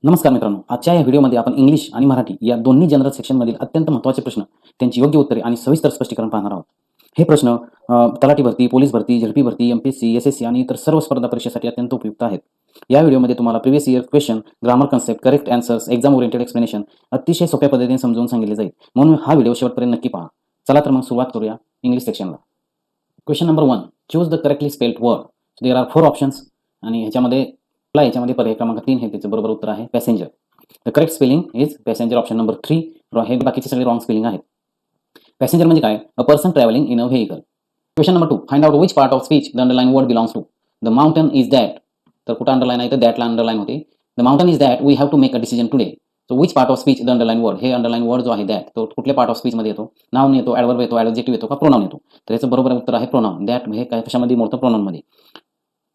नमस्कार मित्रांनो, आजच्या या व्हिडिओमध्ये आपण इंग्लिश आणि मराठी या दोन्ही जनरल सेक्शनमधील अत्यंत महत्त्वाचे प्रश्न, त्यांची योग्य उत्तरे आणि सविस्तर स्पष्टीकरण पाहणार आहोत. हे प्रश्न तलाठी भरती, पोलीस भरती, झडपी भरती, एमपीएससी, एसएससी आणि इतर सर्व स्पर्धा परीक्षेसाठी अत्यंत उपयुक्त आहेत. या व्हिडिओमध्ये तुम्हाला previous year question, grammar concept, correct answers, exam oriented explanation अतिशय सोप्या पद्धतीने समजावून सांगितले जाईल. म्हणून हा व्हिडिओ शेवटपर्यंत नक्की पहा. चला तर मग सुरुवात करूया इंग्लिश सेक्शनला. Question number 1, choose the correctly spelled word. There are 4 options आणि ह्याच्यामध्ये पर्याय क्रमांक 3 हे त्याचं बरोबर उत्तर आहे passenger. The correct spelling is passenger option number 3. हे बाकीचे सगळे रॉंग स्पेलिंग आहेत. पॅसेंजर म्हणजे काय? A person travelling in a vehicle. Question number 2, find out which part of speech the underline word belongs to. The mountain is that. तर कुठं underline आहे तर दॅटला अंडरलाइन होते. The mountain is that we have to make a decision today. So which part of speech the underline word. हे underline word जो आहे that तो कुठल्या पार्ट ऑफ स्पीच मध्ये येतो? नाउन येतो, ॲडव्हर्ब येतो, ॲडजेक्टिव्ह येतो का प्रोनाउन येतो? तर याचं बरोबर उत्तर आहे प्रोनाउन. दॅट हे काय कशामध्ये मोडतं? प्रोनाउन मध्ये.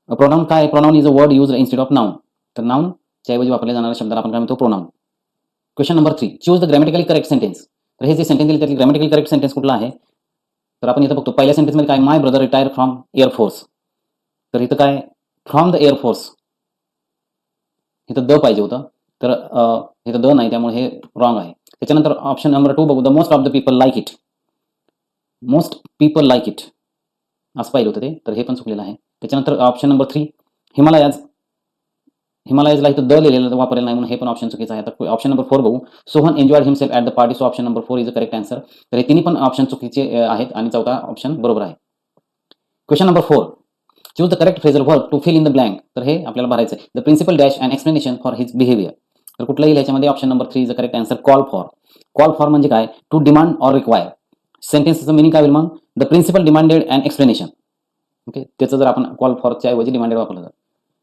प्रोनाउन काय? Pronoun is a word used instead of noun. तर नाउन च्या ऐवजी वापरल्या जाणाऱ्या शब्दाला आपण काय म्हणतो? Pronoun. Question number 3, choose the grammatically correct sentence. तर हे जे सेंटेन्स दिले त्यातली ग्रॅमॅटिकली करेक्ट सेंटेन्स कुठला आहे? तर आपण इथं बघतो पहिल्या सेंटेन्समध्ये काय? माय ब्रदर रिटायर फ्रॉम एअरफोर्स. तर इथं काय? From the air force. इथं द पाहिजे होतं, तर इथं द नाही, त्यामुळे हे रॉंग आहे. त्याच्यानंतर ऑप्शन नंबर 2 बघू. The most of the people like it. Most people like it असं पाहिजे होतं ते, तर हे पण चुकलेलं आहे. त्याच्यानंतर ऑप्शन नंबर 3, हिमालयाजला इथं द लिहिलेलं वापरलेलं नाही, म्हणून हे पण ऑप्शन चुकीचं आहे. आता ऑप्शन नंबर 4 बघू. Sohan enjoyed himself at the party. So option number 4 is the correct answer. तर हे तिन्ही पण ऑप्शन चुकीचे आहेत आणि चौथा ऑप्शन बरोबर आहे. Question number 4, choose the correct phrasal verb to fill in the blank. तर हे आपल्याला भरायचं आहे. The principal dash and explanation for his behaviour. तर कुठलाही ह्याच्यामध्ये option number 3 is the correct answer. Call for. Call for म्हणजे काय? To demand or require. सेंटेन्सचं मिनिंग काय होईल मग? The principal demanded and explanation. Okay, त्याचं जर आपण कॉल फॉरच्या ऐवजी डिमांडेड वापरलं तर.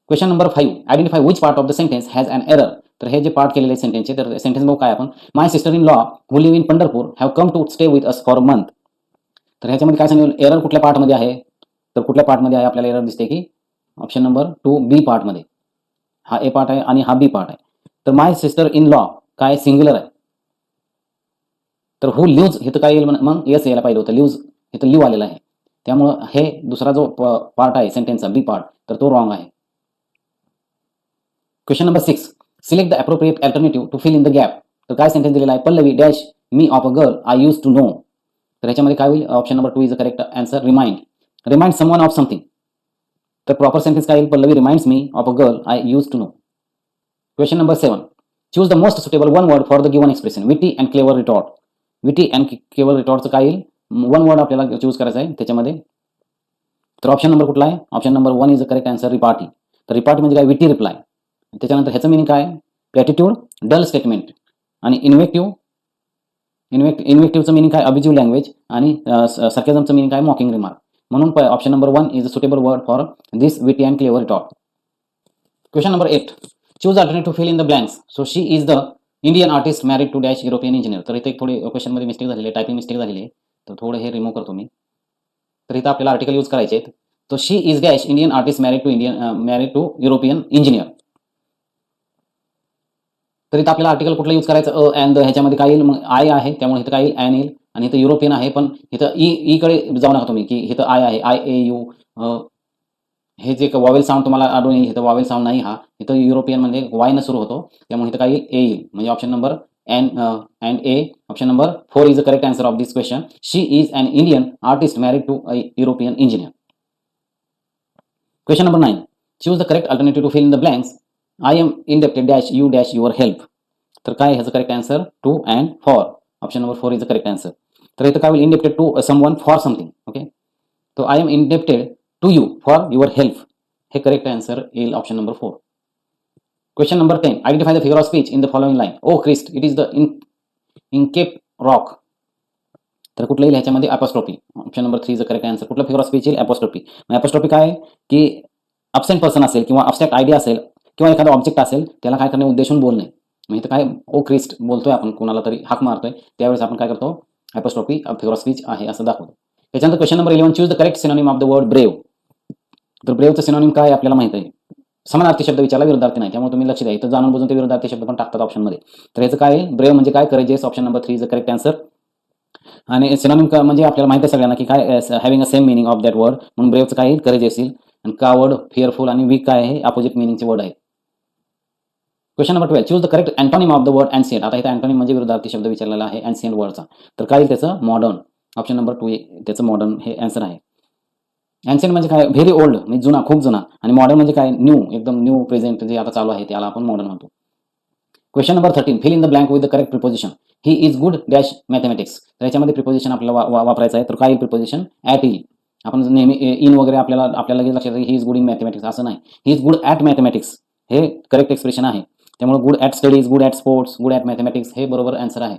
Question number 5, identify which part of the sentence has an error. तर हे जे पार्ट केलेले सेंटेन्सचे, तर सेंटेन्स बघू काय आपण? My sister in law who live in Pandharpur have come to stay with us for a month. तर ह्याच्यामध्ये काय सांगितलं? एरर कुठल्या पार्टमध्ये आहे? तर कुठल्या पार्टमध्ये आहे आपल्याला एरर दिसते की ऑप्शन नंबर 2 बी पार्टमध्ये. हा ए पार्ट आहे आणि हा बी पार्ट आहे. तर माय सिस्टर इन लॉ काय? सिंग्युलर आहे. तर हु लिव्ज इथं काय येईल? मग येस यायला पाहिजे होतं. लिव्ज इथं लिव्ह आलेला आहे, त्यामुळं हे दुसरा जो पार्ट आहे सेंटेन्सचा बी पार्ट, तर तो रॉंग आहे. Question number 6, select the appropriate alternative to fill in the gap. तर काय सेंटेन्स दिलेला आहे? Pallavi dash me of a girl I use to know. तर ह्याच्यामध्ये काय होईल? Option number 2 is the correct answer. Remind someone of something. तर proper sentence काय येईल? Pallavi reminds me of a girl I use to know. Question number 7, choose the most suitable one word for the given expression. विटी and clever retort. विटी and clever रिटॉर्टचं काय येईल? One word आपल्याला choose करायचं आहे त्याच्यामध्ये. तर ऑप्शन नंबर कुठला आहे? Option number 1 is the correct answer. Repartee. तर रिपार्टी म्हणजे काय? विटी रिप्लाय. त्याच्यानंतर ह्याचं मिनिंग काय? प्लॅटिट्यूड, डल स्टेटमेंट आणि इन्व्हेक्टिव्हचं मिनिंग काय? अब्युजिव्ह लँग्वेज आणि sarcasmचं मिनिंग काय? Mocking remark. म्हणून option number 1 is a suitable word for this witty and clever retort. Question number 8, choose alternative to fill in the blanks. So she is the Indian artist married to dash European engineer. तर इथे एक थोडी क्वेश्चनमध्ये mistake झालेली आहे, typing mistake झालेली आहे, तर थोडं हे रिमूव्ह करतो मी. तर इथं आपल्याला आर्टिकल यूज करायचे आहेत. तो she is dash Indian artist married to European engineer. तर इथं आपल्याला आर्टिकल कुठलं यूज करायचं? A and the. ह्याच्यामध्ये काय येईल? मग आय आहे, त्यामुळे इथं काय येईल? ॲन येईल. आणि इथं युरोपियन आहे, पण इथं ई कडे जाऊ नका तुम्ही, की इथं आय आहे, आय ए यू. हे जे वॉवेल साऊंड तुम्हाला आढळून येईल, इथं वॉवेल साऊंड नाही. हा इथं युरोपियन म्हणजे वाय न सुरू होतो, त्यामुळे इथं काय येईल? ए येईल. म्हणजे option number and A. Option number 4 is the correct answer of this question. She is an Indian artist married to a European engineer. Question number 9, choose the correct alternative to fill in the blanks. I am indebted dash you dash your help. तर काय ह्याचं correct answer? 2 and 4. Option number 4 is the correct answer. तर इथं काय होईल? Indebted to someone for something. Okay, तो I am indebted to you for your help. हे correct answer येईल option number 4. Question number 10, identify the figure of speech in the following line. O Christ it is the Inchcape rock. तर कुठलं येईल ह्याच्यामध्ये? Apostrophe. Option number 3 is the correct answer. कुठलं figure of speech येईल? Apostrophe. मग apostrophe काय? की absent person असेल किंवा अब्स्ट्रॅक्ट आयडिया असेल किंवा एखादा ऑब्जेक्ट असेल, त्याला काय करणे? उद्देशून बोलणे. मग इथं काय? ओ क्रिस्ट बोलतोय आपण, कुणाला तरी हाक मारतोय, त्यावेळेस आपण काय करतो? अपॉस्ट्रोफी फिगर ऑफ स्पीच आहे असं दाखवतो. त्याच्यानंतर question number 11, choose the correct synonym of the word brave. तर ब्रेवचं सिनोनिम काय आपल्याला माहिती आहे? समानार्थी शब्द विचारला, विरुद्धार्थी नाही, त्यामुळे तुम्ही लक्ष द्या. इथं जाणून बुजून ते विरुद्धार्थी शब्द पण टाकतात ऑप्शनमध्ये. तर ह्याचं काय? ब्रेव म्हणजे काय? Courageous. Option number 3 is the correct answer. आणि सिनोनिम म्हणजे आपल्याला माहिती आहे सगळ्यांना की काय? Having a same meaning of that word. म्हणून ब्रेवचं काय येईल? करेजियस येईल. आणि कावर्ड, फिअरफुल आणि वीक काय आहे? अपोजिट मिनिंगचे वर्ड आहेत. Question number 12 choose the correct antonym of the word ancient. आता इथे अँटोनिम म्हणजे विरुद्धार्थी शब्द विचारलेला आहे एन्शियंट वर्डचा. तर काय येईल त्याचं मॉडर्न. ऑप्शन नंबर 2 त्याचं मॉडर्न हे आन्सर आहे. एन्शियंट म्हणजे काय व्हेरी ओल्ड म्हणजे जुना खूप जुना आणि मॉडर्न म्हणजे काय न्यू एकदम न्यू प्रेझेंट जे आता चालू आहे त्याला आपण मॉडर्न म्हणतो. Question number 13 fill in the blank with the correct preposition. He is good dash mathematics. तर याच्यामध्ये प्रिपोजिशन आपल्याला वापरायचं आहे. तर काय प्रिपोजिशन ॲट येईल. आपण नेहमी इन वगैरे आपल्याला लगेच लक्षात येईल he is good in mathematics असं नाही. He is good at mathematics हे करेक्ट एक्सप्रेशन आहे. त्यामुळे good at studies good at sports good at mathematics हे बरोबर आन्सर आहे.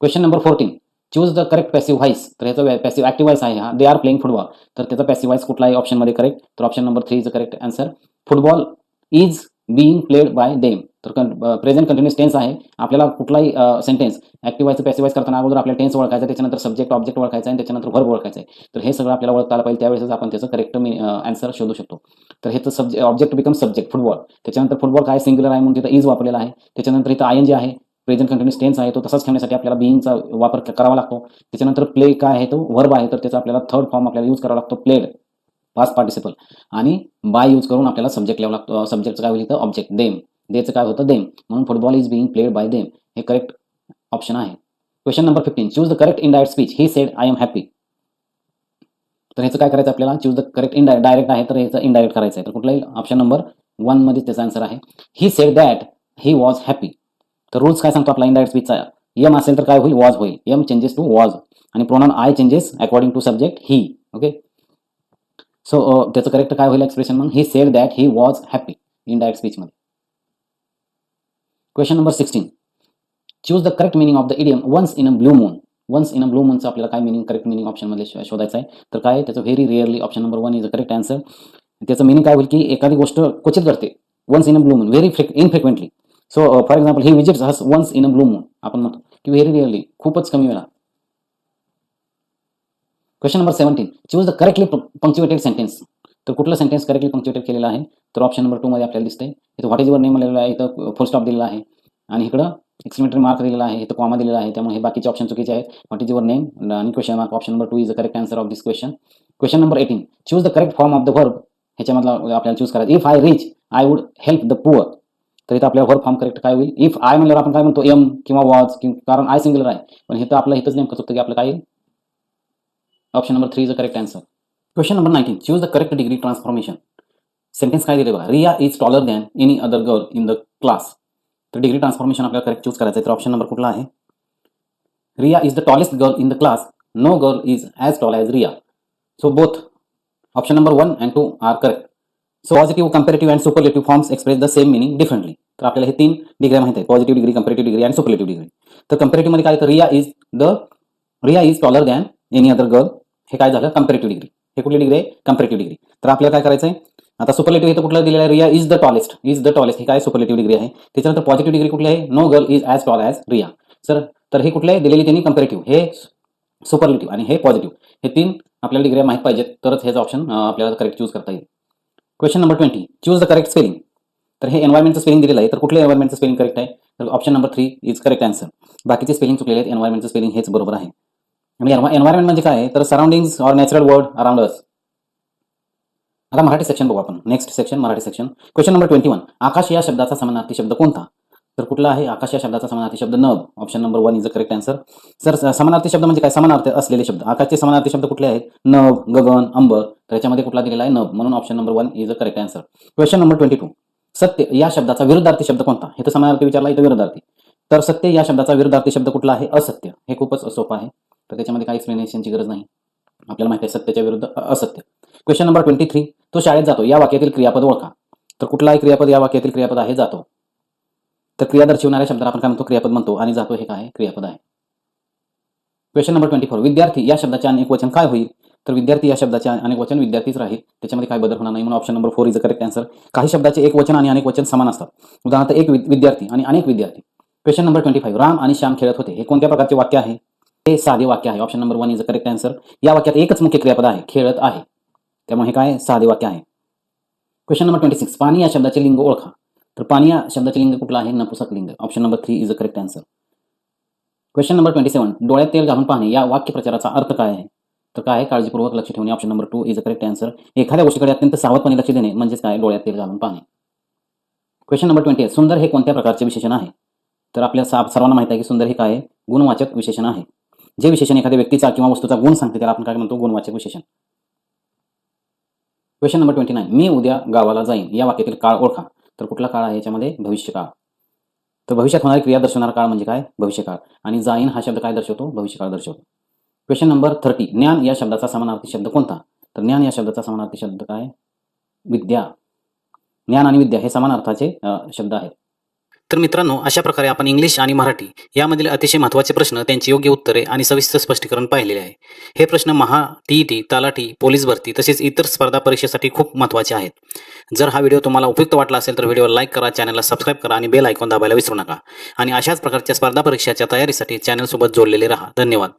Question number 14 choose the correct passive voice. तर ह्याचा पॅसिव्ह ॲक्टिव्ह व्हाईस आहे हा दे आर प्लेइंग फुटबॉल. तर त्याचा पॅसिव्ह व्हाईस कुठला आहे ऑप्शनमध्ये करेक्ट. तर option number 3 is the correct answer. Football is being played by them. तर प्रेझेंट कंटिन्युअस टेन्स आहे. आपल्याला कुठलाही sentence active voice passive voice करताना अगोदर आपल्याला टेन्स ओळखायचा त्याच्यानंतर सब्जेक्ट ऑब्जेक्ट ओळखायचा आणि त्याच्यानंतर व्हर्ब ओळखायचा आहे. तर हे सगळं आपल्याला ओळखता आलं पाहिजे त्यावेळेस आपण त्याचं करेक्ट आन्सर शोधू शकतो. तर ह्याचं ऑब्जेक्ट बिकम सब्जेक्ट फुटबॉल. त्याच्यानंतर फुटबॉल काय सिंग्युलर आहे म्हणून तिथं इज वापरलेला आहे. त्याच्यानंतर इथं आयएनजी आहे प्रेझेंट कंटिन्युअस टेन्स आहे तो तसाच ठेवण्यासाठी आपल्याला बीइंगचा वापर करावा लागतो. त्याच्यानंतर प्ले काय आहे तो व्हर्ब आहे तर त्याचा आपल्याला थर्ड फॉर्म आपल्याला यूज करावा लागतो प्लेड पास्ट पार्टिसिपल आणि बाय यूज करून आपल्याला सब्जेक्ट लिहावं लागतो. सब्जेक्टचं काय होईल इथं ऑब्जेक्ट देम देचं काय होतं देम म्हणून football is being played by them हे करेक्ट ऑप्शन आहे. Question number 15 choose the correct indirect speech. He said I am happy. तर ह्याचं काय करायचं आपल्याला चूज द करेक्ट डायरेक्ट आहे तर ह्याचं इनडायरेक्ट करायचं आहे. तर कुठलाही ऑप्शन नंबर 1 मध्ये त्याचा आन्सर आहे. ही said that he was happy. तर रूल्स काय सांगतो आपला इनडायरेक्ट स्पीचचा एम असेल तर काय होईल वॉज होईल. एम चेंजेस टू वॉज आणि pronoun I changes according to subject he. Okay so त्याचं करेक्ट काय होईल एक्सप्रेशन मग he said that he was happy indirect स्पीचमध्ये. Question number 16 choose the correct meaning of the idiom once in a blue moon. Once in a blue मूनचं आपल्याला काय meaning correct meaning ऑप्शनमध्ये शोधायचं आहे. तर काय त्याचं very rarely option number 1 is a correct answer. त्याचं मिनिंग काय होईल की एखादी गोष्ट क्वचित घडते once in a blue moon very infrequently. So for example he visits us once in a blue moon आपण म्हणतो की व्हेरी रेअरली खूपच कमी वेळा. Question number 17 choose the correctly punctuated sentence. तर कुठलं सेंटेन्स करेक्टली पंक्च्युएटेड केलेलं आहे तर ऑप्शन नंबर 2 मध्ये आपल्याला दिसतंय. इथं व्हॉट इज युअर नेम लिहिलेलं आहे इथं फुल स्टॉप दिलेला आहे आणि इकडं एक्सक्लेमेटरी मार्क दिलेला आहे इथं कॉमा दिलेला आहे त्यामुळे हे बाकीचे ऑप्शन चुकीचे आहेत. व्हॉट इज युअर नेम आणि question mark option number 2 is the correct answer of this question. Question number 18 choose the correct form of the verb. ह्याच्यामधला आपल्याला चूज करायचं if I reach I would help the poor. तर इथं आपल्याला verb form correct काय होईल if I म्हणल्यावर आपण काय म्हणतो एम किंवा वॉज कारण आय सिंग्युलर आहे पण इथं आपलं इथंच नेमकं चुकतं की आपलं काय option number 3 is the correct answer. Question number 19 choose the correct degree transformation. Sentence काय दिले बघा Riya is taller than any other girl in the class. तर डिग्री ट्रान्सफॉर्मेशन आपल्याला करेक्ट चूज करायचं आहे. तर ऑप्शन नंबर कुठला आहे Riya is the tallest girl in the class no girl is as tall as Riya. So both option number 1 and 2 are correct. So positive comparative and superlative forms express the same meaning differently. तर आपल्याला हे 3 degree माहिती आहे positive degree comparative degree आणि superlative degree. तर comparative मध्ये काय तर Riya is taller than any other girl हे काय झालं कंपॅरेटिव्ह डिग्री. हे कुठली डिग्री आहे कंपॅरेटिव्ह डिग्री. तर आपल्याला काय करायचं आहे आता सुपरलेटिव्ह इथं कुठलं दिलेलं आहे रिया इज द टॉलेस्ट हे काय सुपरलेटिव्ह डिग्री आहे. त्याच्यानंतर पॉझिटिव्ह डिग्री कुठली आहे no girl is as tall as Riya. तर हे कुठले दिलेली त्यांनी कंपॅरेटिव्ह हे सुपरलेटिव्ह आणि हे पॉझिटिव्ह हे 3 आपल्याला डिग्री माहित पाहिजेत तरच हेच ऑप्शन आपल्याला करेक्ट चूज करता येईल. Question number 20 choose the correct spelling. तर हे एन्व्हायरमेंटचं स्पेलिंग दिलेलं आहे तर कुठल्या एन्व्हायरमेंटचं स्पेलिंग करेक्ट आहे तर option number 3 is correct answer. बाकीचे स्पेलिंग चुकलेले आहेत एन्व्हायरमेंटचं स्पेलिंग हेच बरोबर आहे. आणि एन्व्हायरमेंट म्हणजे काय आहे तर surroundings or natural world around us. आता मराठी सेक्शन बघू आपण next section Marathi section. Question number 21 आकाश या शब्दाचा समानार्थी शब्द कोणता. तर कुठला आहे आकाश या शब्दाचा समानार्थी शब्द नभ. Option number 1 is a correct answer. Sir समानार्थी शब्द म्हणजे काय समानार्थी असलेले शब्द आकाशचे समानार्थी शब्द कुठले आहेत नभ गगन अंबर. तर याच्यामध्ये कुठला दिलेला आहे नभ म्हणून option number 1 is a correct answer. Question number 22 सत्य या शब्दाचा विरुद्धार्थी शब्द कोणता. हे तर समानार्थी विचारला इथं विरुद्धार्थी. तर सत्य या शब्दाचा विरुद्धार्थी शब्द कुठला आहे असत्य. हे खूपच सोपं आहे तर त्याच्यामध्ये काही एक्सप्लेनेशनची गरज नाही आपल्याला माहिती आहे सत्याच्या विरुद्ध असत्य. क्वेश्चन नंबर 23 तो शाळेत जातो या वाक्यातील क्रियापद ओळखा. तर कुठलाही क्रियापद या वाक्यातील क्रियापद आहे जातो. तर क्रिया दर्शवणाऱ्या शब्दाला आपण काय म्हणतो क्रियापद म्हणतो आणि जातो हे काय क्रियापद आहे. क्वेश्चन नंबर 24 विद्यार्थी या शब्दाचे अनेक वचन काय होईल. तर विद्यार्थी या शब्दाचे अनेक वचन विद्यार्थीच राहील त्याच्यामध्ये काय बदल होणार नाही म्हणून option number 4 is a correct answer. काही शब्दाचे एक वचन आणि अनेक वचन समान असतात उदाहरणार्थ एक विद्यार्थी आणि अनेक विद्यार्थी. क्वेश्चन नंबर 25 राम आणि श्याम खेळत होते हे कोणत्या प्रकारचे वाक्य आहे हे साधे वाक्य आहे. Option number 1 is a correct answer. या वाक्यात एकच मुख्य क्रियापद आहे खेळत आहे त्यामुळे हे काय साधे वाक्य आहे. क्वेश्चन नंबर 26 पाणी या शब्दाचे लिंग ओळखा. तर पाणी या शब्दाचे लिंग कुठलं आहे नपुसक लिंग. Option number 3 is a correct answer. Question number 27 डोळ्यात तेल घालून पाहणे या वाक्यप्रचाराचा अर्थ काय आहे. तर काय काळजीपूर्वक लक्ष ठेवणे. Option number 2 is a correct answer. एखाद्या गोष्टीकडे अत्यंत सावधपणे लक्ष देणे म्हणजेच काय डोळ्यात तेल घालून पाहणे. Question number 28. सुंदर हे कोणत्या प्रकारचे विशेषण आहे? तर आपल्या सर्वांना माहिती आहे की सुंदर हे काय आहे? गुणवाचक विशेषण आहे. जे विशेषण एखाद्या व्यक्तीचा किंवा वस्तूचा गुण सांगते त्याला आपण काय म्हणतो? गुणवाचक विशेषण. Question number 29. मी उद्या गावाला जाईन या वाक्यातील काळ ओळखा. तर कुठला काळ आहे याच्यामध्ये? भविष्यकाळ. तर भविष्यात होणारी क्रिया दर्शवणारा काळ म्हणजे काय? भविष्यकाळ. आणि जाईन हा शब्द काय दर्शवतो? भविष्यकाळ दर्शवतो. Question number 30. ज्ञान या शब्दाचा समानार्थी शब्द कोणता? तर ज्ञान या शब्दाचा समानार्थी शब्द काय? विद्या. ज्ञान आणि विद्या हे समान अर्थाचे शब्द आहेत. तर मित्रांनो, अशा प्रकारे आपण इंग्लिश आणि मराठी यामधील अतिशय महत्त्वाचे प्रश्न, त्यांची योग्य उत्तरे आणि सविस्तर स्पष्टीकरण पाहिलेले आहे. हे प्रश्न टीईटी, तलाठी, पोलीस भरती तसेच इतर स्पर्धा परीक्षेसाठी खूप महत्त्वाचे आहेत. जर हा व्हिडिओ तुम्हाला उपयुक्त वाटला असेल तर व्हिडिओला लाईक करा, चॅनलला सबस्क्राईब करा आणि बेल आयकॉन दाबायला विसरू नका. आणि अशाच प्रकारच्या स्पर्धा परीक्षाच्या तयारीसाठी चॅनलसोबत जोडलेले राहा. धन्यवाद.